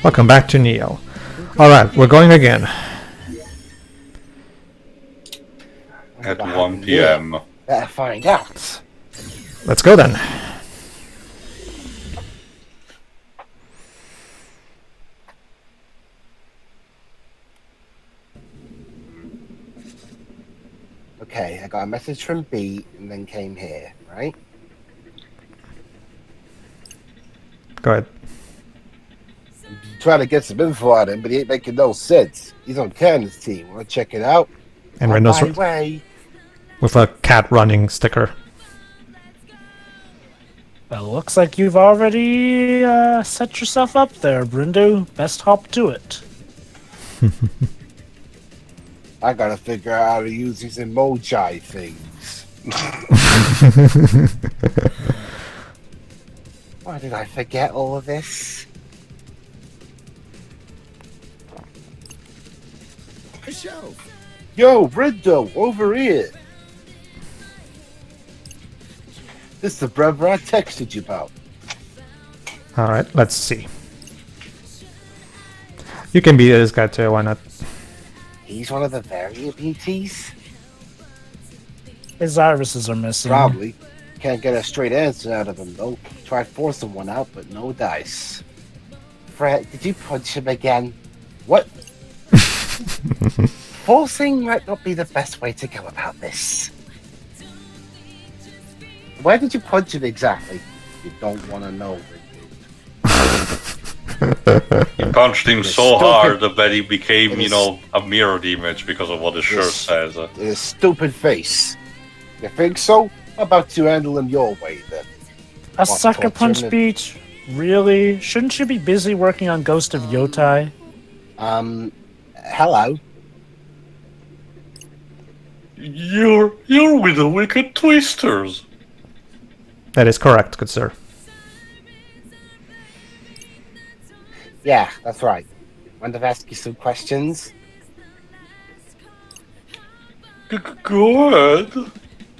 Welcome back to Neo. Alright, we're going again. At 1 p.m. Better find out. Let's go then. Okay, I got a message from B and then came here, right? Go ahead. Trying to get some info on him, but he ain't making no sense. He's on Cannon's team. Want to check it out? And On Rindo's my way. with a cat running sticker. Well, looks like you've already set yourself up there, Rindo. Best hop to it. I gotta figure out how to use these emoji things. Why did I forget all of this? Yo, Rindo, over here. This is the brother I texted you about. Alright, let's see. You can be this guy too, why not? He's one of the variant BTs? His irises are missing. Probably. Can't get a straight answer out of him, though. Tried forcing one out, but no dice. Fred, did you punch him again? What? Forcing might not be the best way to go about this. Where did you punch him exactly? You don't want to know. He punched him so stupid. hard that he became, It you is- know, a mirrored image because of what his shirt Yes. says. His stupid face. You think so? How about you handle him your way, then? A What, sucker punch torture him? speech? Really? Shouldn't you be busy working on Ghost of Yotai? Hello? You're with the Wicked Twisters. That is correct, good sir. Yeah, that's right. Want to ask you some questions? Go ahead.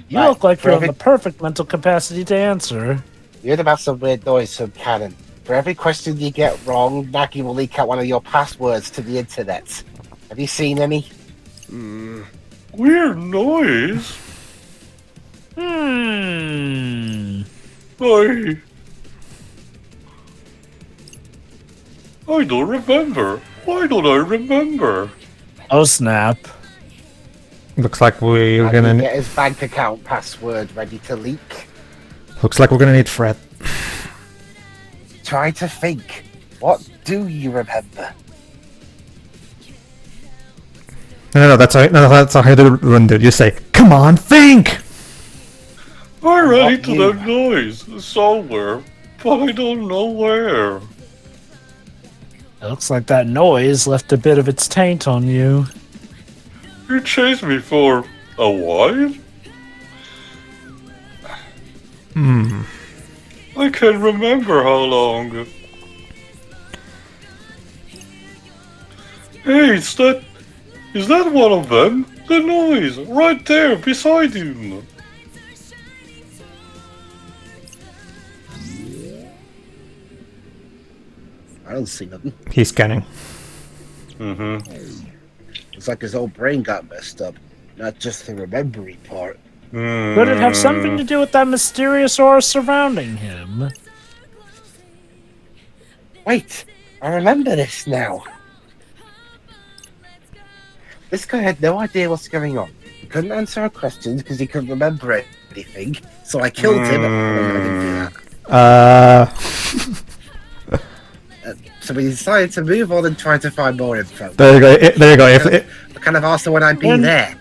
You Right, look like for you have every- the perfect mental capacity to answer. You heard about some weird noise from Cannon. For every question you get wrong, Naki will leak out one of your passwords to the internet. Have you seen any? Weird noise. I don't remember. Why don't I remember? Oh snap. Looks like we're How do you gonna get his bank account password ready to leak? need Fred. Try to think. What do you remember? No, that's how you do Rindo. You say, come on, think! I read Not to you. that noise somewhere, but I don't know where. It looks like that noise left a bit of its taint on you. You chased me for a while? I can't remember how long. Hey, is that one of them? The noise, right there, beside him. I don't see nothing. He's scanning. It's like his whole brain got messed up. Not just the remembering part. Could it have something to do with that mysterious aura surrounding him? Wait, I remember this now. This guy had no idea what's going on. He couldn't answer our questions because he couldn't remember anything. So I killed him. I didn't do that. So we decided to move on and try to find more info. There you go. There you go. I kind of asked her when I'd be When- there.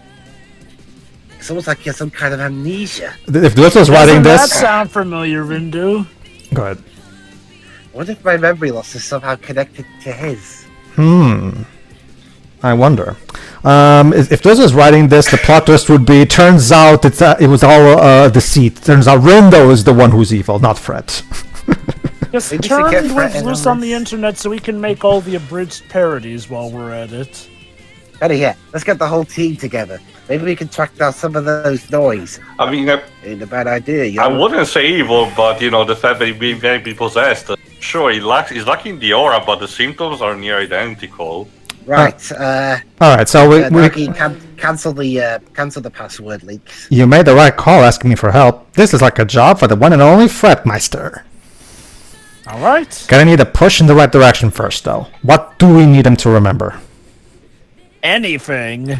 It's almost like he has some kind of amnesia. If Dutch was writing Doesn't that this, sound familiar, Rindo? go ahead. I wonder if my memory loss is somehow connected to his. I wonder. If this was writing this, the plot twist would be: turns out it was all deceit. Turns out Rindo is the one who's evil, not Fred. Just Maybe turn to get Dwiz Fred in loose on on the this. internet so we can make all the abridged parodies while we're at it. Better yet, let's get the whole team together. Maybe we can track down some of those noise. I mean, Ain't a bad idea, you I know? wouldn't say evil, but you know, the fact that he may be possessed. Sure, he's lacking the aura, but the symptoms are near identical. Right. All right, so Nagi, cancel the password leaks. you made the right call asking me for help. This is like a job for the one and only Fretmeister. All right. Gonna need a push in the right direction first, though. What do we need him to remember? Anything.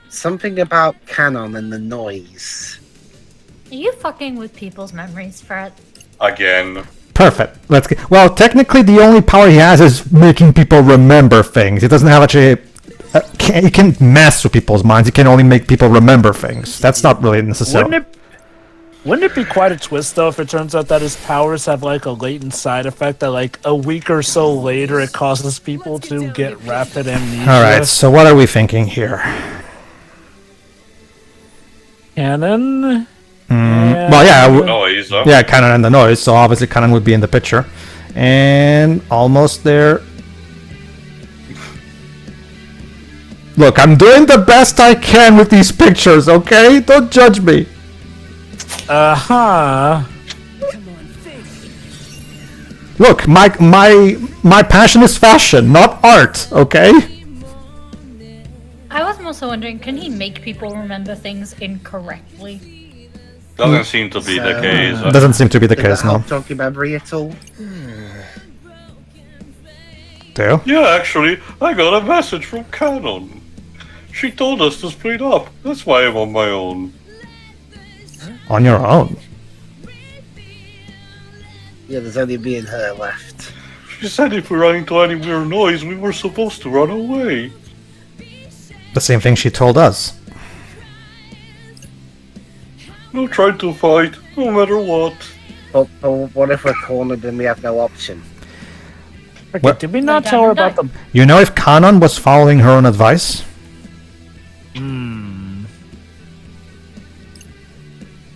Something about Canon and the noise. Are you fucking with people's memories, Fred? Again. Perfect. Let's get. Well, technically, the only power he has is making people remember things. He doesn't have actually. He can't mess with people's minds. He can only make people remember things. That's not really necessary. Wouldn't it be quite a twist though if it turns out that his powers have like a latent side effect that like a week or so later it causes people to get rapid amnesia? All right. So what are we thinking here? Cannon. Well, yeah. Noise, huh? Yeah, Cannon and the noise. So obviously, Cannon would be in the picture, and almost there. Look, I'm doing the best I can with these pictures. Okay, don't judge me. Look, my passion is fashion, not art. Okay. I was also wondering, can he make people remember things incorrectly? Doesn't seem to be the case. Doesn't seem to be the Did case, that no. help jog your memory at all? Do? Yeah, actually, I got a message from Canon. She told us to split up. That's why I'm on my own. On your own. Yeah, there's only me and her left. She said if we run into any weird noise, we were supposed to run away. The same thing she told us. No trying to fight, no matter what. But what if we're cornered and we have no option? What? Did we not tell her about the... You know if Canon was following her own advice?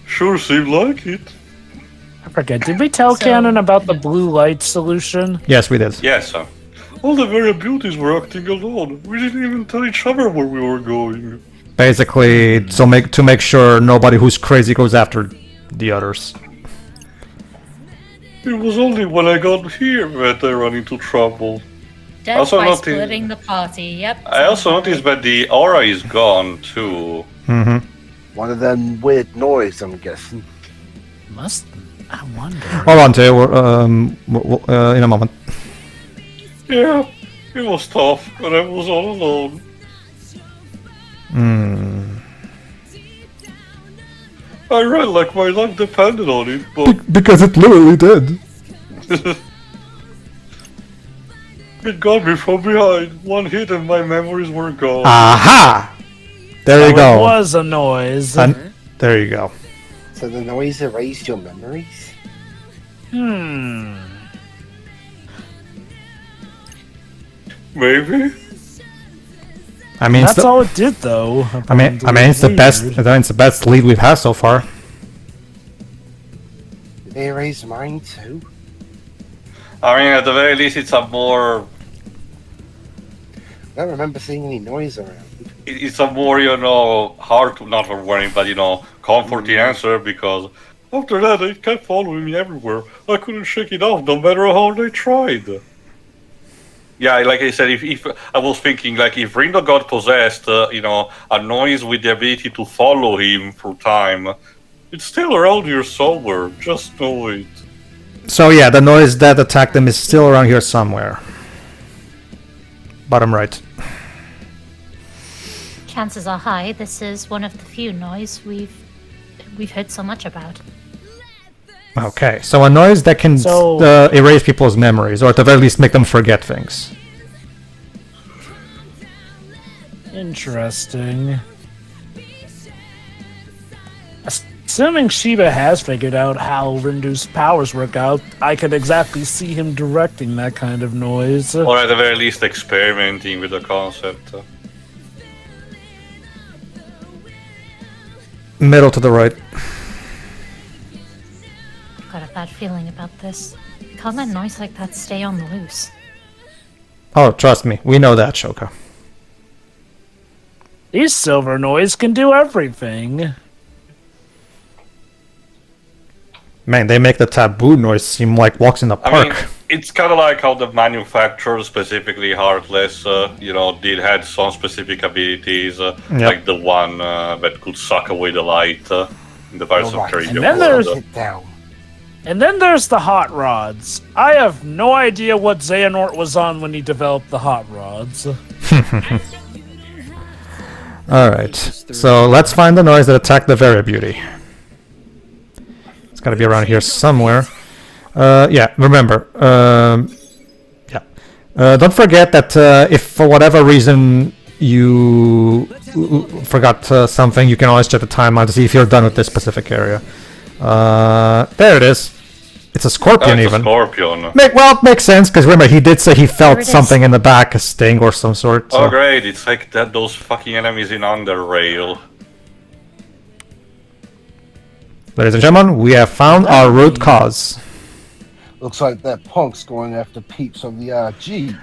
Sure seemed like it. I forget. Did we tell Cannon about the blue light solution? Yes, we did. Yes, sir. All the various beauties were acting alone. We didn't even tell each other where we were going. Basically, to make sure nobody who's crazy goes after the others. It was only when I got here that I ran into trouble. Death Also by noticed- splitting the party, yep. I also noticed that the aura is gone, too. Mm-hmm. One of them weird noise, I'm guessing. I wonder. Hold on, Tay. In a moment. Yeah, it was tough, but I was all alone. I ran like my life depended on it, but Because it literally did. it got me from behind. One hit and my memories were gone. Aha! There you It go. was a noise. And there you go. So the noise erased your memories? Maybe? I mean, That's all it did, though. I mean, it's the best. I mean, it's the best lead we've had so far. Did they erase mine too? I mean, at the very least, it's a more... I don't remember seeing any noise around. It's a more, hard to, not worrying, but, comforting answer, because after that, it kept following me everywhere. I couldn't shake it off, no matter how hard I tried. Yeah, like I said, if I was thinking, like, if Rindo got possessed, a noise with the ability to follow him through time, it's still around here somewhere, just know it. So yeah, the noise that attacked them is still around here somewhere. Bottom right. Chances are high this is one of the few noise we've heard so much about. Okay, so a noise that can erase people's memories, or at the very least make them forget things. Interesting. Assuming Shiba has figured out how Rindu's powers work out, I could exactly see him directing that kind of noise. Or at the very least, experimenting with the concept. Middle to the right. Got a bad feeling about this. Can't let noise like that stay on the loose. Oh, trust me, we know that, Shoka. These silver noise can do everything. Man, they make the taboo noise seem like walks in the I park. mean, it's kind of like how the manufacturer, specifically Heartless, did had some specific abilities, like the one that could suck away the light in the Pirates of Alright, Caribbean and then world. there's- Sit down. And then there's the hot rods. I have no idea what Xehanort was on when he developed the hot rods. Alright, so let's find the noise that attacked the Very Beauty. It's gotta be around here somewhere. Yeah, remember. Don't forget that if for whatever reason you forgot something, you can always check the timeline to see if you're done with this specific area. There it is. It's a scorpion, It's a even. scorpion. Well, it makes sense, because remember, he did say he felt There it is. something in the back, a sting or some sort. Oh So. great, it's like those fucking enemies in Underrail. Ladies and gentlemen, we have found our root cause. Looks like that punk's going after peeps on the RG.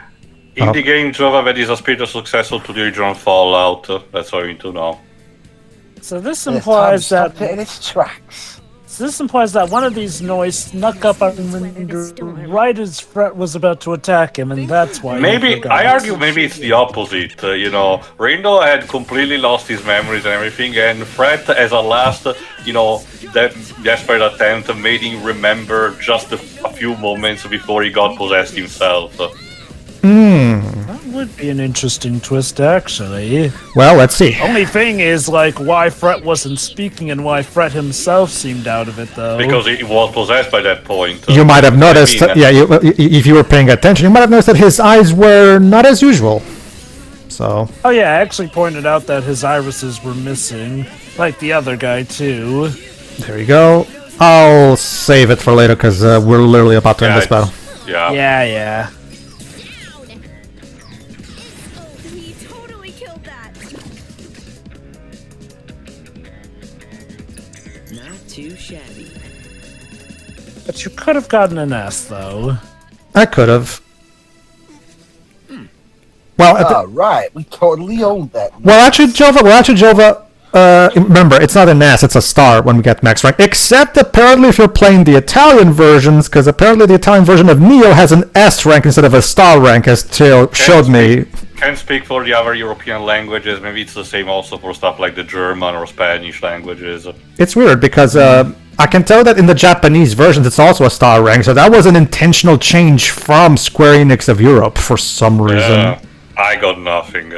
In Oh. the game, Java, that is a spiritual successor to the original Fallout. That's all you need to know. So this And it's time to implies stop that it in its tracks. one of these noise snuck up on Rindo right as Fret was about to attack him, and that's why. he Maybe, forgot. I argue maybe it's the opposite. Rindo had completely lost his memories and everything, and Fred, as a last, that desperate attempt made him remember just a few moments before he got possessed himself. That would be an interesting twist, actually. Well, let's see. Only thing is, like, why Fret wasn't speaking and why Fret himself seemed out of it, though. Because he was possessed by that point. You might have noticed, I mean, if you were paying attention, you might have noticed that his eyes were not as usual. So, Oh yeah, I actually pointed out that his irises were missing, like the other guy too. there you go. I'll save it for later, because we're literally about to end this battle. Yeah. Yeah. We totally killed that. Not too shabby. But you could have gotten an S, though. I could have. Well, Right, we totally owned that. actually, Jova, remember, it's not an S, it's a star when we get max rank. Except, apparently, if you're playing the Italian versions, because apparently the Italian version of Neo has an S rank instead of a star rank, as Theo showed me. Can't speak for the other European languages. Maybe it's the same also for stuff like the German or Spanish languages. It's weird, because I can tell that in the Japanese versions it's also a star rank, so that was an intentional change from Square Enix of Europe for some reason. I got nothing.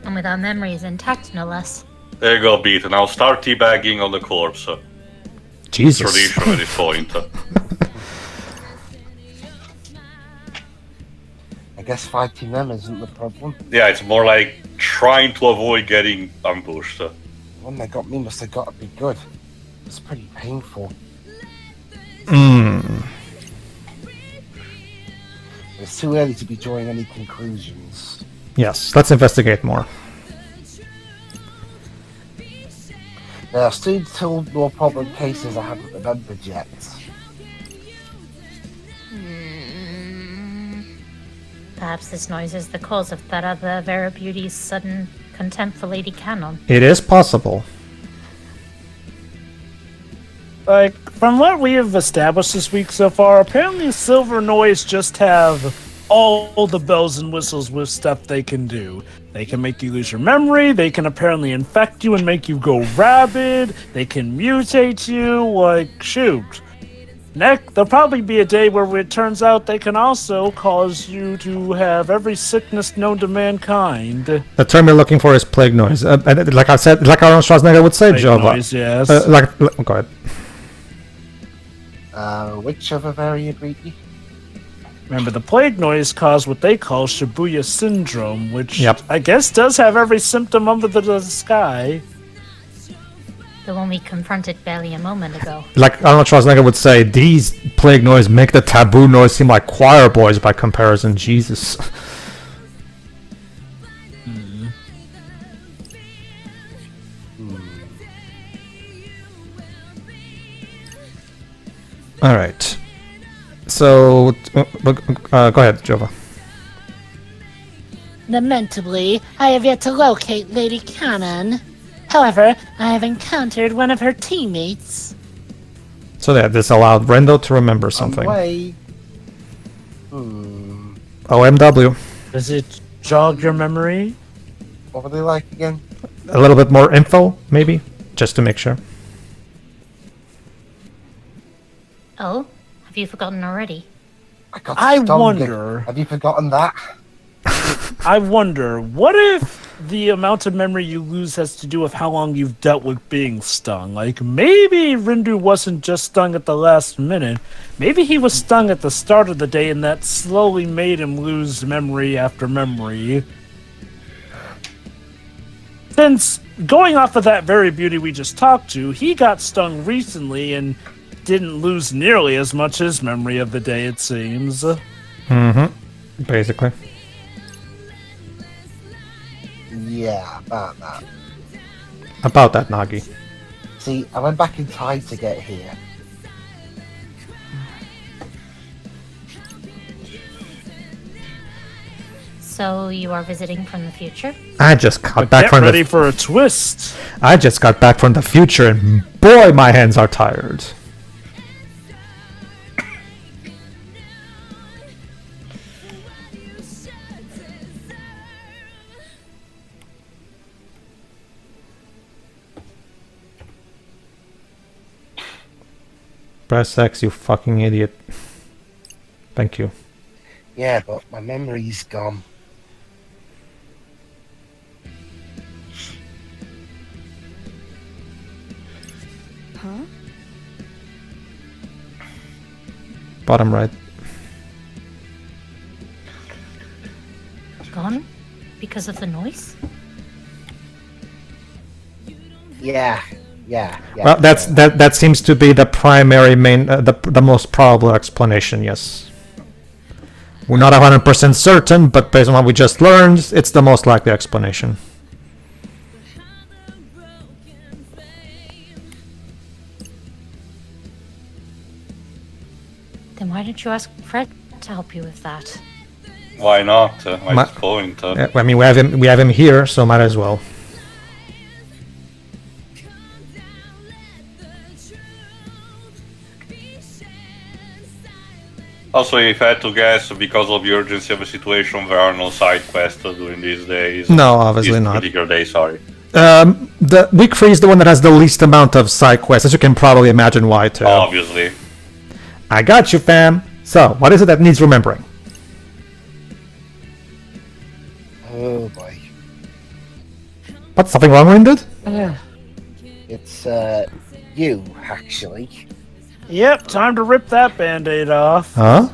And with our memories intact, no less. There you go, Beat. Now start teabagging on the corpse. Jesus. Tradition at this point. I guess fighting them isn't the problem. Yeah, it's more like trying to avoid getting ambushed. The one that got me must have got to be good. It's pretty painful. It's too early to be drawing any conclusions. Yes, let's investigate more. There are still two more problem cases I haven't remembered yet. Perhaps this noise is the cause of that other Vera Beauty's sudden contempt for Lady Canon. It is possible. Like, from what we have established this week so far, apparently Silver Noise just have all the bells and whistles with stuff they can do. They can make you lose your memory, they can apparently infect you and make you go rabid, they can mutate you, like, shoot. There'll probably be a day where it turns out they can also cause you to have every sickness known to mankind. The term you're looking for is plague noise. And like I said, like Arnold Schwarzenegger would say, Plague Jova. noise, yes. Go ahead. Which other variant, Reedy? Remember, the plague noise caused what they call Shibuya Syndrome, which Yep. I guess does have every symptom under the sky. The one we confronted barely a moment ago. Like Arnold Schwarzenegger would say, these plague noise make the taboo noise seem like choir boys by comparison. Jesus. All right. So, go ahead, Jova. Lamentably, I have yet to locate Lady Canon. However, I have encountered one of her teammates. So yeah, this allowed Rindo to remember something. Wait. OMW. Does it jog your memory? What were they like again? A little bit more info, maybe, just to make sure. Oh, have you forgotten already? I stung. wonder. Have you forgotten that? I wonder, what if the amount of memory you lose has to do with how long you've dealt with being stung? Like, maybe Rindu wasn't just stung at the last minute. Maybe he was stung at the start of the day and that slowly made him lose memory after memory. Since, going off of that very beauty we just talked to, he got stung recently and didn't lose nearly as much his memory of the day, it seems. Mm-hmm. Basically. Yeah, about that. About that, Nagi. See, I went back in time to get here. So you are visiting from the future? I just got back Get from ready the... for a twist. I just got back from the future, and boy, my hands are tired. Press X, you fucking idiot. Thank you. Yeah, but my memory's gone. Huh? Bottom right. Gone? Because of the noise? Yeah. Well, that seems to be the primary main, the most probable explanation. Yes, we're not 100% certain, but based on what we just learned, it's the most likely explanation. Then why didn't you ask Fred to help you with that? Why not? I was going to. I mean, we have him here, so might as well. Also, if I had to guess, because of the urgency of the situation, there are no side quests during these days. No, obviously This not. particular day, sorry. The Week 3 is the one that has the least amount of side quests, as you can probably imagine why too. Obviously. I got you, fam. So, what is it that needs remembering? Oh boy. What's something wrong, Rinded? It's you actually. Yep, time to rip that band-aid off. Huh?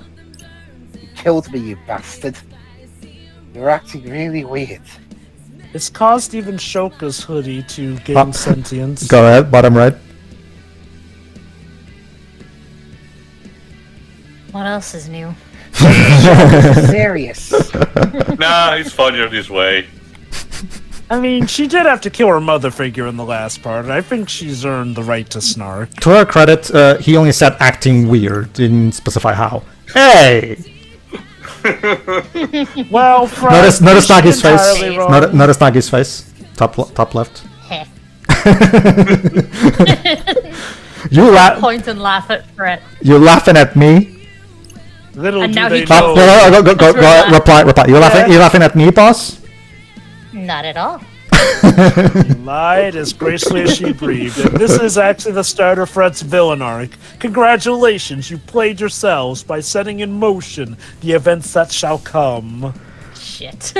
You killed me, you bastard. You're acting really weird. It's caused even Shoka's hoodie to gain sentience. Go ahead, bottom right. What else is new? Serious. Nah, it's funnier this way. I mean, she did have to kill her mother figure in the last part. I think she's earned the right to snark. To her credit, he only said acting weird, didn't specify how. Hey! Well, Fred, Notice she's Nagi's face. entirely wrong. Notice Nagi's face. Top left. Heh. You Point and laugh at Fred. You're laughing at me. Little And do now they he know. Go, That's right. reply. You're laughing at me, boss? Not at all. She lied as gracefully as she breathed. And this is actually the start of Fred's villain arc. Congratulations, you played yourselves by setting in motion the events that shall come. Shit.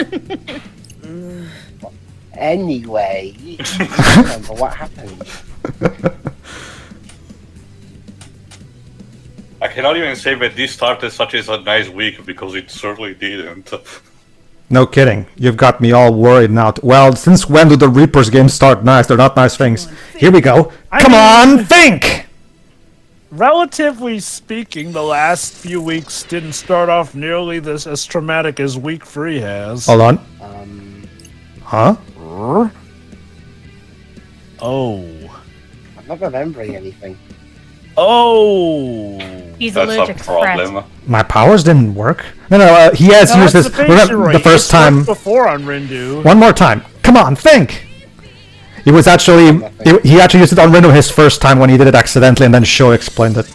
Anyway, remember what happened. I cannot even say that this started such as a nice week, because it certainly didn't. No kidding. You've got me all worried now. Well, since when do the Reapers games start nice? They're not nice things. Here we go. Come on, think! Relatively speaking, the last few weeks didn't start off nearly as traumatic as week 3 has. Hold on. Huh? Oh. I'm not remembering anything. Oh. He's That's allergic a to Fred. problem. My powers didn't work. No, he has No, used that's this. the Remember the first time. before on Rindu. One more time. Come on, think! It was actually he actually used it on Rindo his first time when he did it accidentally, and then Show explained it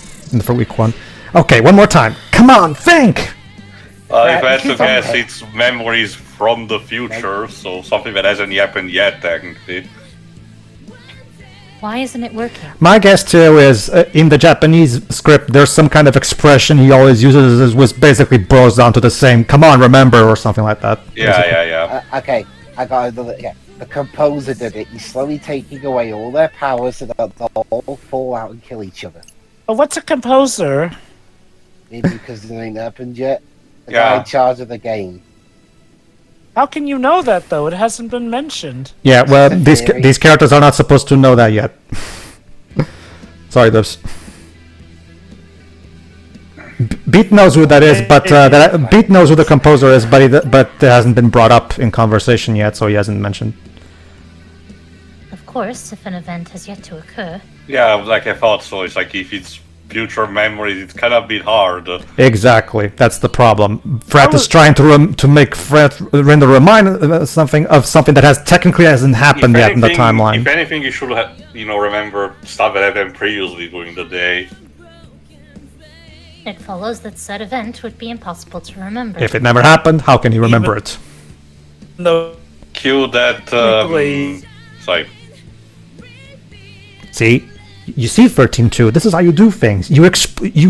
for week 1. Okay, one more time. Come on, think. If I had to guess, it's memories from the future, so something that hasn't happened yet, technically. Why isn't it working? My guess too is in the Japanese script, there's some kind of expression he always uses, which basically boils down to the same. Come on, remember, or something like that. Yeah. Okay, I got another. Yeah, the composer did it. He's slowly taking away all their powers so that they'll all fall out and kill each other. Oh, what's a composer? Maybe because it ain't happened yet. The Yeah. guy in charge of the game. How can you know that though? It hasn't been mentioned. Yeah, well, That's a theory. these characters are not supposed to know that yet. Sorry, Dubs. Beat knows who that is, but Beat knows who the composer is, but it hasn't been brought up in conversation yet, so he hasn't mentioned. Of course, if an event has yet to occur. Yeah, like I thought so. It's like if it's future memories, it's kind of a bit hard. Exactly, that's the problem. Fred is trying to make Rindo remind something that has technically hasn't happened yet in the timeline. If anything, you should remember stuff that happened previously during the day. It follows that said event would be impossible to remember. If it never happened, how can he remember it? No. Cue that. Technically- Sorry. See, you see 13.2. This is how you do things. You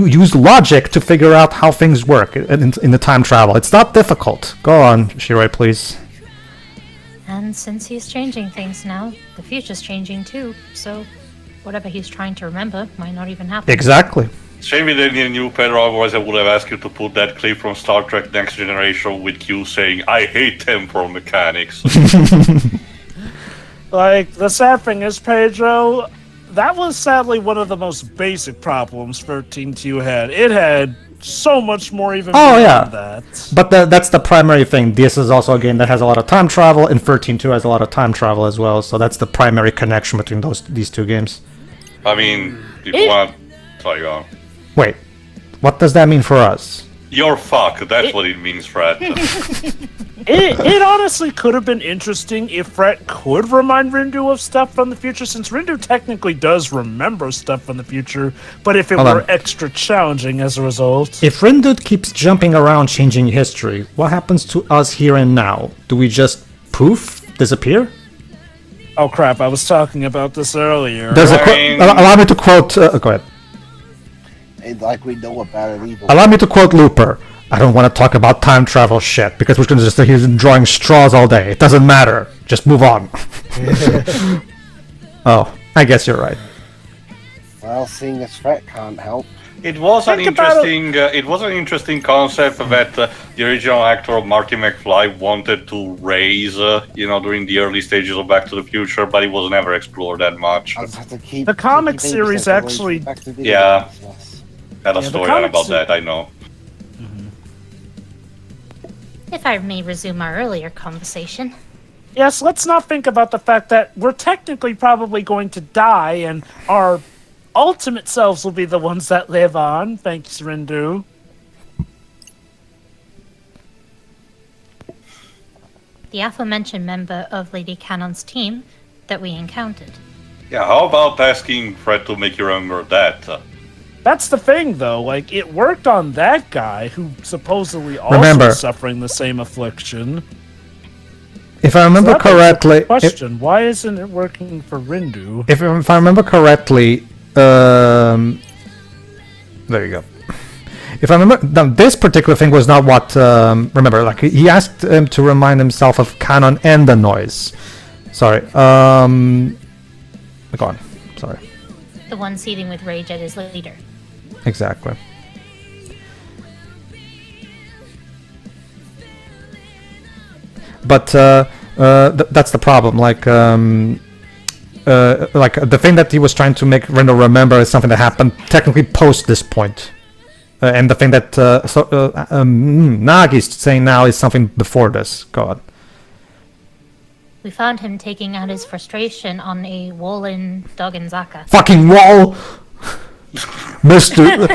use logic to figure out how things work in the time travel. It's not difficult. Go on, Shiroi, please. And since he's changing things now, the future's changing too. So, whatever he's trying to remember might not even happen. Exactly. Shame we didn't knew Pedro, otherwise I would have asked you to put that clip from Star Trek Next Generation with Q saying, "I hate temporal mechanics." Like, the sad thing is, Pedro, that was sadly one of the most basic problems 13.2 had. It had so much more even beyond that. But that's the primary thing. This is also a game that has a lot of time travel, and 13.2 has a lot of time travel as well, so that's the primary connection between these two games. I mean, people want... Sorry, go on. Wait, what does that mean for us? You're fuck, that's what it means, Fred. It honestly could have been interesting if Fred could remind Rindo of stuff from the future, since Rindo technically does remember stuff from the future, but if it were extra challenging as a result. If Rindo keeps jumping around changing history, what happens to us here and now? Do we just poof, disappear? Oh crap, I was talking about this earlier. Allow me to quote... go ahead. It's like we know about it even. Allow me to quote Looper. I don't want to talk about time travel shit, because we're going to just sit here drawing straws all day. It doesn't matter. Just move on. Oh, I guess you're right. Well, seeing as Fred can't help. It was an interesting concept that the original actor Marty McFly wanted to raise, during the early stages of Back to the Future, but it was never explored that much. The comic series actually... Yeah. Had a storyline about that, I know. If I may resume our earlier conversation. Yes, let's not think about the fact that we're technically probably going to die, and our ultimate selves will be the ones that live on. Thanks, Rindo. The aforementioned member of Lady Cannon's team that we encountered. Yeah, how about asking Fred to make you remember that? That's the thing, though. Like, it worked on that guy who supposedly also suffering the same affliction. If I remember correctly... Question, why isn't it working for Rindo? If I remember correctly... there you go. If I remember... this particular thing was not what... remember, like, he asked him to remind himself of Cannon and the noise. Sorry. Go on. Sorry. The one seething with rage at his leader. Exactly. But that's the problem. Like the thing that he was trying to make Rindo remember is something that happened technically post this point, and the thing that Nagi's saying now is something before this. Go on. We found him taking out his frustration on a wall in Dogenzaka. Fucking wall! Mr.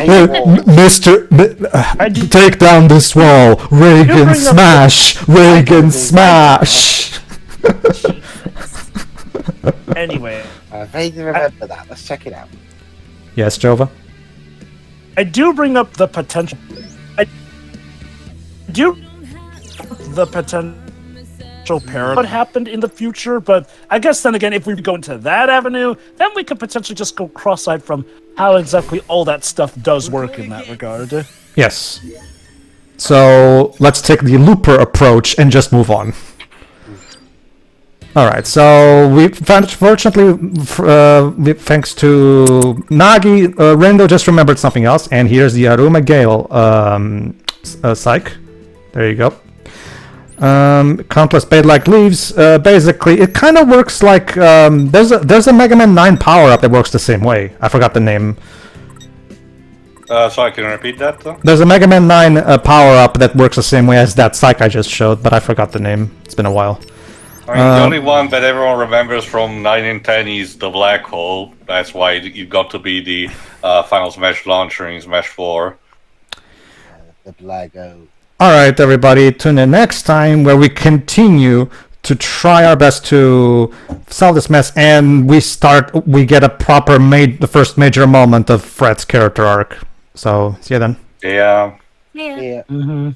Take down this wall! Reagan smash! Reagan smash! Anyway, I vaguely remember that. Let's check it out. Yes, Jova? I do bring up the potential. I do the potential parallel what happened in the future, but I guess then again, if we go into that avenue, then we could potentially just go cross-eyed from how exactly all that stuff does work in that regard. Yes. So let's take the looper approach and just move on. Alright, so fortunately, thanks to Nagi, Rindo just remembered something else, and here's the Aruma Gale psych. There you go. Countless Blade-like leaves. Basically, it kind of works like there's a Mega Man 9 power-up that works the same way. I forgot the name. Sorry, can you repeat that? There's a Mega Man 9 power-up that works the same way as that psych I just showed, but I forgot the name. It's been a while. I mean, the only one that everyone remembers from 9 and 10 is the Black Hole. That's why you got to be the Final Smash launcher in Smash 4. The Blago. Alright, everybody, tune in next time where we continue to try our best to solve this mess, and we get a proper the first major moment of Fred's character arc. So, see you then. Yeah. Yeah. Yeah. Mm-hmm.